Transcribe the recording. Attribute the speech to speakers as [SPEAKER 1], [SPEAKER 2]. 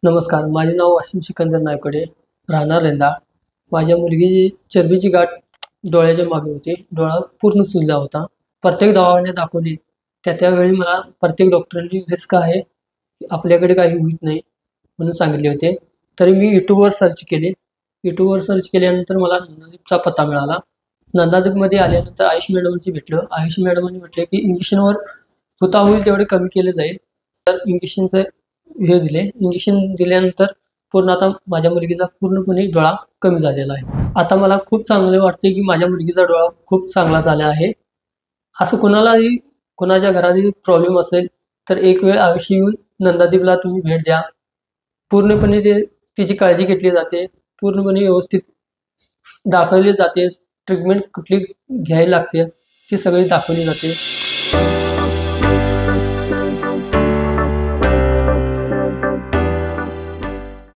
[SPEAKER 1] नमस्कार, माझे नाव वासिम सिकंदर नायकडे, राहणार रेंदाळ. माझ्या मुलगी चरबीची गाठ डोळ्याच्या मागे होती. डोळा पूर्ण सुजला होता. प्रत्येक दवाखान्यात दाखवली. त्यावेळी मला प्रत्येक डॉक्टरांनी रिस्क आहे, आपल्याकडे काही होत नाही म्हणून सांगितले होते. तरी मी यूट्यूबवर सर्च केले. यूट्यूबवर सर्च केल्यानंतर मला नंदादीपचा पत्ता मिळाला. नंदादीपमध्ये आल्यानंतर आयुष मॅडमची भेटलो. आयुष मॅडमांनी म्हटले की इंजेक्शनवर होता होईल तेवढे कमी केले जाईल. तर इंजेक्शनचं हे दिले. इंजेक्शन दिल्यानंतर पूर्ण आता माझ्या मुलगीचा पूर्णपणे डोळा कमी झालेला आहे. आता मला खूप चांगले वाटते की माझ्या मुलगीचा डोळा खूप चांगला झाला आहे. असं कोणालाही कोणाच्या घरात प्रॉब्लेम असेल तर एक वेळ अवश्य येऊन नंदादीपला तुम्ही भेट द्या. पूर्णपणे तिची काळजी घेतली जाते. पूर्णपणे व्यवस्थित दाखवली जाते. ट्रीटमेंट कुठली घ्यायला लागते ती सगळी दाखवली जाते.